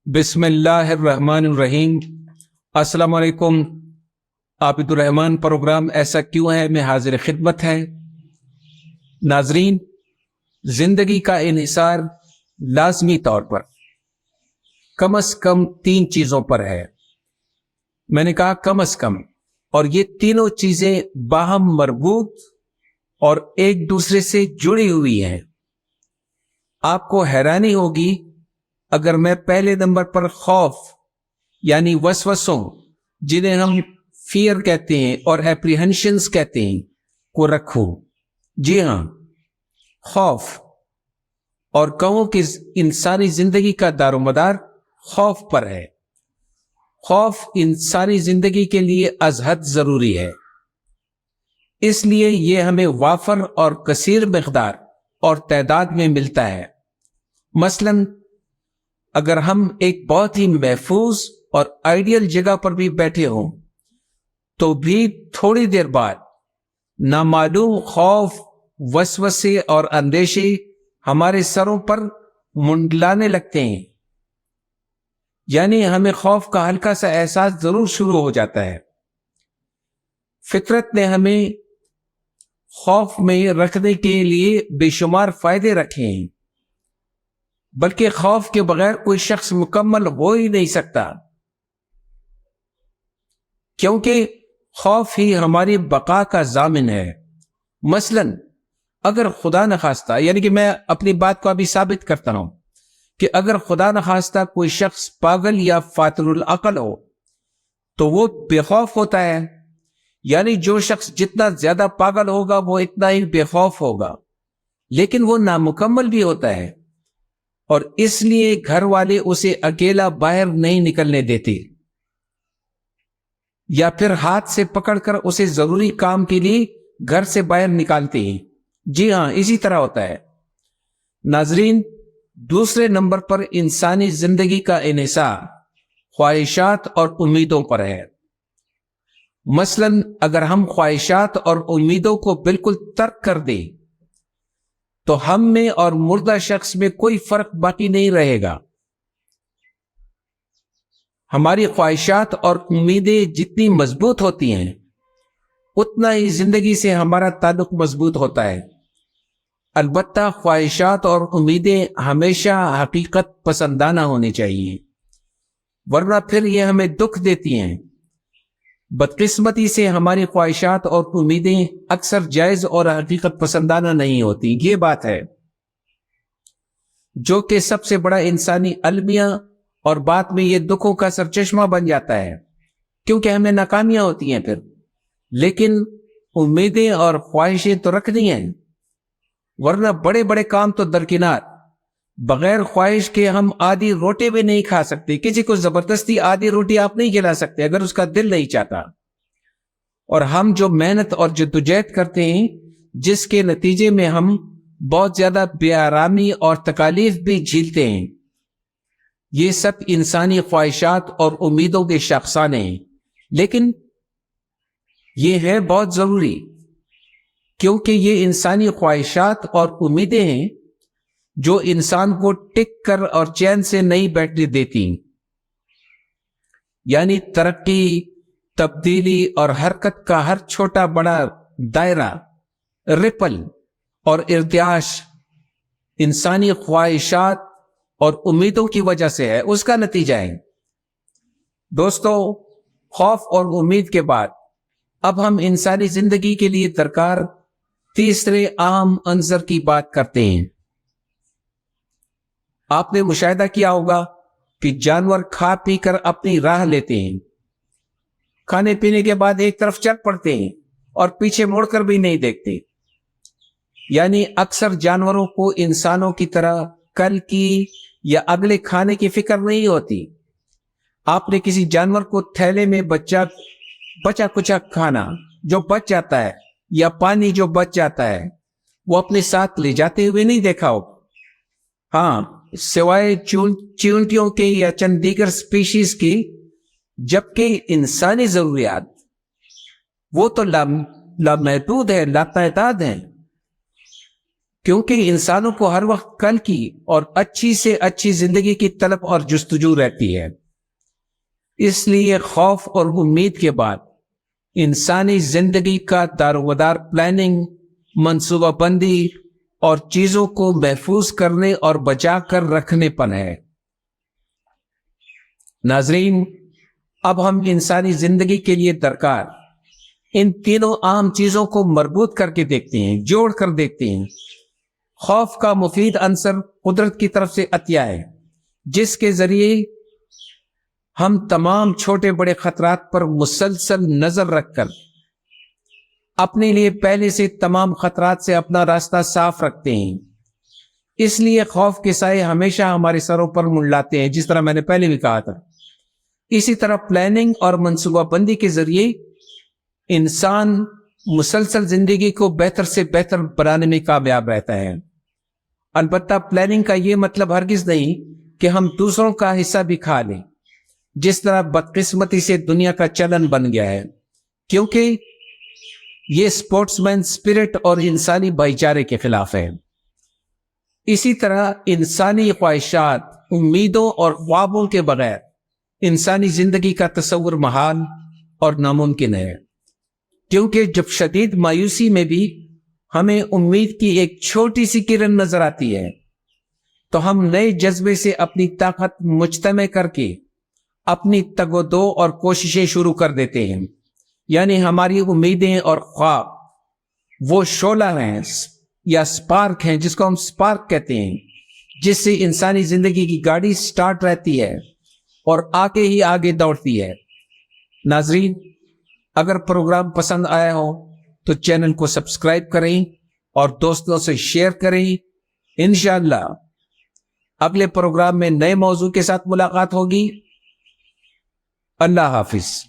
بسم اللہ الرحمن الرحیم۔ السلام علیکم۔ عابد الرحمن پروگرام ایسا کیوں ہے میں حاضر خدمت ہے۔ ناظرین، زندگی کا انحصار لازمی طور پر کم از کم 3 چیزوں پر ہے۔ میں نے کہا کم از کم، اور یہ تینوں چیزیں باہم مربوط اور ایک دوسرے سے جڑی ہوئی ہیں۔ آپ کو حیرانی ہوگی اگر میں پہلے نمبر پر خوف یعنی وسوسوں، جنہیں ہم فیئر کہتے ہیں اور اپریہنشنز کہتے ہیں، کو رکھوں۔ جی ہاں، خوف، اور کہوں کہ انسانی زندگی کا دار و مدار خوف پر ہے۔ خوف انسانی زندگی کے لیے از حد ضروری ہے، اس لیے یہ ہمیں وافر اور کثیر مقدار اور تعداد میں ملتا ہے۔ مثلاً اگر ہم ایک بہت ہی محفوظ اور آئیڈیل جگہ پر بھی بیٹھے ہوں تو بھی تھوڑی دیر بعد نامعلوم خوف، وسوسے اور اندیشے ہمارے سروں پر منڈلانے لگتے ہیں، یعنی ہمیں خوف کا ہلکا سا احساس ضرور شروع ہو جاتا ہے۔ فطرت نے ہمیں خوف میں رکھنے کے لیے بے شمار فائدے رکھے ہیں، بلکہ خوف کے بغیر کوئی شخص مکمل ہو ہی نہیں سکتا، کیونکہ خوف ہی ہماری بقا کا ضامن ہے۔ مثلاً اگر خدا نخواستہ، یعنی کہ میں اپنی بات کو ابھی ثابت کرتا ہوں کہ اگر خدا نخواستہ کوئی شخص پاگل یا فاتر العقل ہو تو وہ بے خوف ہوتا ہے، یعنی جو شخص جتنا زیادہ پاگل ہوگا وہ اتنا ہی بے خوف ہوگا، لیکن وہ نامکمل بھی ہوتا ہے، اور اس لیے گھر والے اسے اکیلا باہر نہیں نکلنے دیتے، یا پھر ہاتھ سے پکڑ کر اسے ضروری کام کے لیے گھر سے باہر نکالتے ہیں۔ جی ہاں، اسی طرح ہوتا ہے۔ ناظرین، دوسرے نمبر پر انسانی زندگی کا انحصار خواہشات اور امیدوں پر ہے۔ مثلاً اگر ہم خواہشات اور امیدوں کو بالکل ترک کر دیں تو ہم میں اور مردہ شخص میں کوئی فرق باقی نہیں رہے گا۔ ہماری خواہشات اور امیدیں جتنی مضبوط ہوتی ہیں اتنا ہی زندگی سے ہمارا تعلق مضبوط ہوتا ہے۔ البتہ خواہشات اور امیدیں ہمیشہ حقیقت پسندانہ ہونی چاہیے، ورنہ پھر یہ ہمیں دکھ دیتی ہیں۔ بدقسمتی سے ہماری خواہشات اور امیدیں اکثر جائز اور حقیقت پسندانہ نہیں ہوتی، یہ بات ہے، جو کہ سب سے بڑا انسانی المیہ اور بعد میں یہ دکھوں کا سرچشمہ بن جاتا ہے، کیونکہ ہمیں ناکامیاں ہوتی ہیں پھر۔ لیکن امیدیں اور خواہشیں تو رکھنی ہیں، ورنہ بڑے بڑے کام تو درکنار۔ بغیر خواہش کے ہم آدھی روٹی بھی نہیں کھا سکتے، کسی کو زبردستی آدھی روٹی آپ نہیں کھلا سکتے اگر اس کا دل نہیں چاہتا۔ اور ہم جو محنت اور جدوجہد کرتے ہیں، جس کے نتیجے میں ہم بہت زیادہ بے آرامی اور تکالیف بھی جھیلتے ہیں، یہ سب انسانی خواہشات اور امیدوں کے شاخسانے ہیں۔ لیکن یہ ہے بہت ضروری، کیونکہ یہ انسانی خواہشات اور امیدیں ہیں جو انسان کو ٹک کر اور چین سے نہیں بیٹھنے دیتی، یعنی ترقی، تبدیلی اور حرکت کا ہر چھوٹا بڑا دائرہ، رپل اور ارتعاش انسانی خواہشات اور امیدوں کی وجہ سے ہے، اس کا نتیجہ ہے۔ دوستو، خوف اور امید کے بعد اب ہم انسانی زندگی کے لیے درکار تیسرے اہم عنصر کی بات کرتے ہیں۔ آپ نے مشاہدہ کیا ہوگا کہ جانور کھا پی کر اپنی راہ لیتے ہیں، کھانے پینے کے بعد ایک طرف چل پڑتے ہیں اور پیچھے مڑ کر بھی نہیں دیکھتے، یعنی اکثر جانوروں کو انسانوں کی طرح کل کی یا اگلے کھانے کی فکر نہیں ہوتی۔ آپ نے کسی جانور کو تھیلے میں بچا کچا کھانا جو بچ جاتا ہے یا پانی جو بچ جاتا ہے وہ اپنے ساتھ لے جاتے ہوئے نہیں دیکھا ہوگا؟ ہاں، سوائے چیونٹیوں کے یا چند دیگر سپیشیز کی، جبکہ انسانی ضروریات وہ تو لامحدود ہے، لا تعداد ہیں۔ کیونکہ انسانوں کو ہر وقت کل کی اور اچھی سے اچھی زندگی کی طلب اور جستجو رہتی ہے۔ اس لیے خوف اور امید کے بعد انسانی زندگی کا دارومدار پلاننگ، منصوبہ بندی اور چیزوں کو محفوظ کرنے اور بچا کر رکھنے پر ہے۔ ناظرین، اب ہم انسانی زندگی کے لیے درکار ان تینوں اہم چیزوں کو مربوط کر کے دیکھتے ہیں، جوڑ کر دیکھتے ہیں۔ خوف کا مفید عنصر قدرت کی طرف سے عطیہ ہے، جس کے ذریعے ہم تمام چھوٹے بڑے خطرات پر مسلسل نظر رکھ کر اپنے لیے پہلے سے تمام خطرات سے اپنا راستہ صاف رکھتے ہیں۔ اس لیے خوف کے سائے ہمیشہ ہمارے سروں پر منڈلاتے ہیں، جس طرح میں نے پہلے بھی کہا تھا۔ اسی طرح پلاننگ اور منصوبہ بندی کے ذریعے انسان مسلسل زندگی کو بہتر سے بہتر بنانے میں کامیاب رہتا ہے۔ البتہ پلاننگ کا یہ مطلب ہرگز نہیں کہ ہم دوسروں کا حصہ بھی کھا لیں، جس طرح بدقسمتی سے دنیا کا چلن بن گیا ہے، کیونکہ یہ سپورٹس مین سپرٹ اور انسانی بھائی چارے کے خلاف ہے۔ اسی طرح انسانی خواہشات، امیدوں اور خوابوں کے بغیر انسانی زندگی کا تصور محال اور ناممکن ہے، کیونکہ جب شدید مایوسی میں بھی ہمیں امید کی ایک چھوٹی سی کرن نظر آتی ہے تو ہم نئے جذبے سے اپنی طاقت مجتمع کر کے اپنی تگ و دو اور کوششیں شروع کر دیتے ہیں۔ یعنی ہماری امیدیں اور خواب وہ شعلہ ہیں یا سپارک ہیں، جس کو ہم سپارک کہتے ہیں، جس سے انسانی زندگی کی گاڑی سٹارٹ رہتی ہے اور آگے ہی آگے دوڑتی ہے۔ ناظرین، اگر پروگرام پسند آیا ہو تو چینل کو سبسکرائب کریں اور دوستوں سے شیئر کریں۔ انشاءاللہ اگلے پروگرام میں نئے موضوع کے ساتھ ملاقات ہوگی۔ اللہ حافظ۔